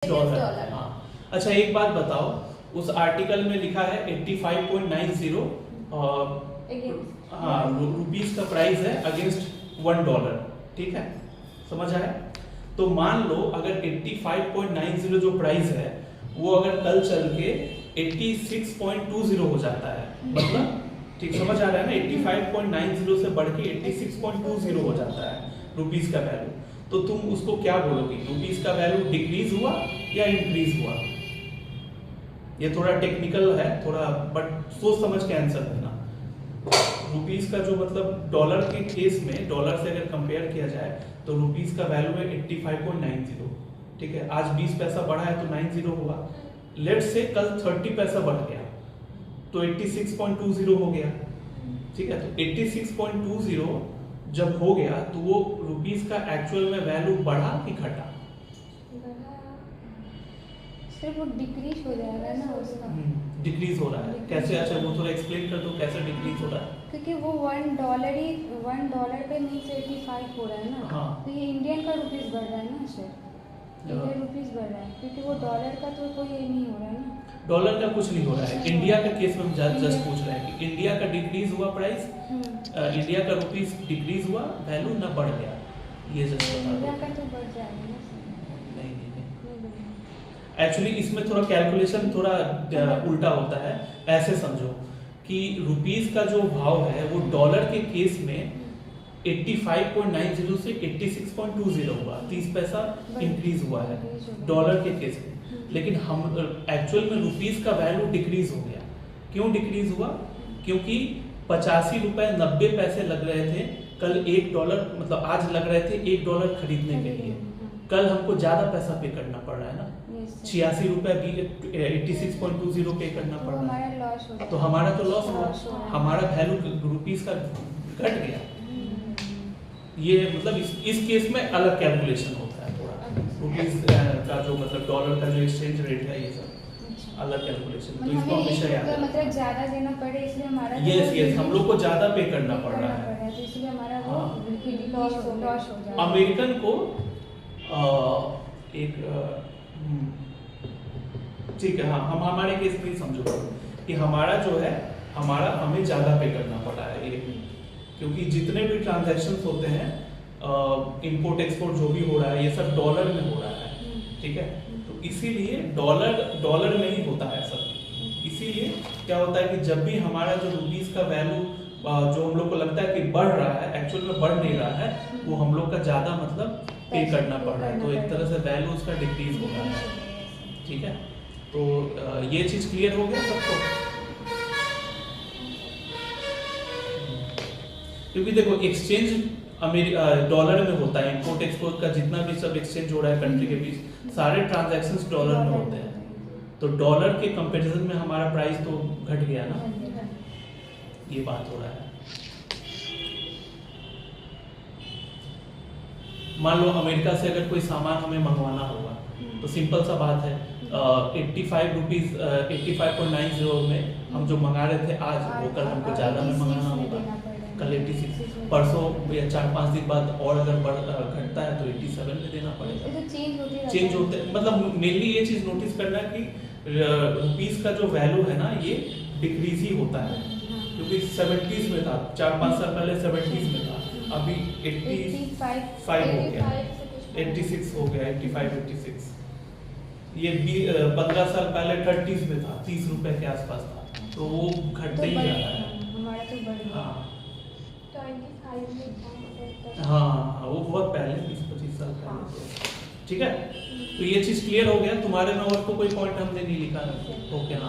Dollar. हाँ, अच्छा एक बात बताओ, उस आर्टिकल में लिखा है 85.90 हाँ रुपीस का प्राइस है अगेंस्ट $1, ठीक है, समझ आया? तो मान लो अगर 85.90 जो प्राइस है वो अगर कल चल के 86.20 हो जाता है, मतलब ठीक समझ आ रहा है ना, 85.90 से बढ़ के 86.20 हो जाता है रुपीस का वैल्यू, तो तुम उसको क्या बोलोगे? रुपीस का वैल्यू डिक्रीज हुआ या इंक्रीज हुआ? ये थोड़ा टेक्निकल है थोड़ा, बट सोच समझ के आंसर देना। रुपीस का जो मतलब डॉलर के केस में, डॉलर से अगर कंपेयर किया जाए तो रुपीस का वैल्यू है 85.90, ठीक है, आज 20 पैसा बढ़ा है तो 90 हुआ, लेट से कल 30 पैसा बढ़ गया तो 86.20 हो गया, ठीक है, तो 86.20 जब हो गया तो वो रुपीस का एक्चुअल में वैल्यू बढ़ा कि घटा? सिर्फ वो डिक्रीज हो जाएगा ना उसका। डिक्रीज हो रहा है कैसे? अच्छा वो थोड़ा एक्सप्लेन कर दो कैसे डिक्रीज हो रहा है। क्योंकि वो $1 पे नहीं से 85 हो रहा है ना। हाँ। तो ये इंडियन का रुपीस बढ़ रहा है ना सर, इंडियन रुपीस बढ़ रहा है, क्योंकि वो डॉलर का तो कोई ये नहीं हो रहा है ना। डॉलर का कुछ नहीं हो रहा है, इंडिया का केस में हम जस्ट पूछ रहे हैं कि इंडिया का डिक्रीज हुआ प्राइस, इंडिया का रुपीस डिक्रीज हुआ वैल्यू ना बढ़ गया, ये जस्ट बता दो। इंडिया का तो बढ़ जाएगा ना सर। नहीं एक्चुअली इसमें थोड़ा कैलकुलेशन थोड़ा उल्टा होता है, ऐसे समझो कि रुपीस का जो भाव है वो डॉलर के केस में 85.90 से 86.20 हुआ, 30 पैसा इंक्रीज हुआ है डॉलर के केस में, लेकिन हम एक्चुअल में रुपीस का वैल्यू डिक्रीज हो गया। क्यों डिक्रीज हुआ? क्योंकि 85 रुपए 90 पैसे लग रहे थे कल $1, मतलब आज लग रहे थे $1 खरीदने के लिए, कल हमको ज्यादा पैसा पे करना पड़ रहा है ना, 86 रुपए 86.20 पे करना पड़ रहा है, तो हमारा तो लॉस हुआ, हमारा वैल्यू रुपीस का घट गया। ये मतलब इस केस में अलग कैलकुलेशन होता है थोड़ा, रुपीस का जो मतलब डॉलर का जो एक्सचेंज रेट है ये सब अलग कैलकुलेशन, तो इसको हमेशा याद रखना। मतलब ज्यादा देना पड़े इसलिए हमारा यस हम लोग को ज्यादा पे करना पड़ रहा है, तो इसलिए हमारा वो लॉस हो जाएगा। अमेरिकन को एक ठीक है, हाँ हम हमारे केस में समझो कि हमारा जो है हमें ज्यादा पे करना पड़ा है ये, क्योंकि जितने भी ट्रांजैक्शंस होते हैं इंपोर्ट एक्सपोर्ट जो भी हो रहा है ये सब डॉलर में हो रहा है, ठीक है, तो इसीलिए डॉलर में ही होता है सब, इसीलिए क्या होता है कि जब भी हमारा जो रुपीस का वैल्यू जो हम लोग को लगता है कि बढ़ रहा है एक्चुअल में बढ़ नहीं रहा है, वो हम लोग का ज्यादा मतलब पे करना पड़ रहा है, तो एक तरह से वैल्यू उसका डिक्रीज हो रहा है, ठीक है, तो ये चीज क्लियर हो गया सबको? क्योंकि देखो एक्सचेंज डॉलर में होता है, इंपोर्ट एक्सपोर्ट का जितना भी सब एक्सचेंज हो रहा है कंट्री के बीच सारे ट्रांजैक्शंस डॉलर में होते हैं, तो डॉलर के कंपैरिजन में हमारा प्राइस तो घट गया ना, ये बात हो रहा है। मान लो अमेरिका से अगर कोई सामान हमें मंगवाना होगा तो सिंपल सा बात है, 85.90 में हम जो मंगा रहे थे आज वो कल हमको ज्यादा में मंगाना होगा, कल 86, परसों या 4-5 दिन बाद और अगर घटता है तो 87 में देना पड़ेगा, चेंज होते मतलब मेनली ये चीज नोटिस करना कि रुपीस का जो वैल्यू है ना ये डिक्रीज ही होता है, क्योंकि 70s में था, 4-5 साल पहले 70s में था, अभी 85 हो गया, 86 हो गया, 85-86, ये 15 साल पहले 30s में था, 30 रुपए के आसपास था, तो वो घटते ही जा रहा है हमारा तो बढ़ गया। हाँ वो बहुत पहले 20-25 साल पहले, ठीक है, तो ये चीज क्लियर हो गया तुम्हारे में, और तो कोई पॉइंट हमने नहीं लिखा, ओके हाँ।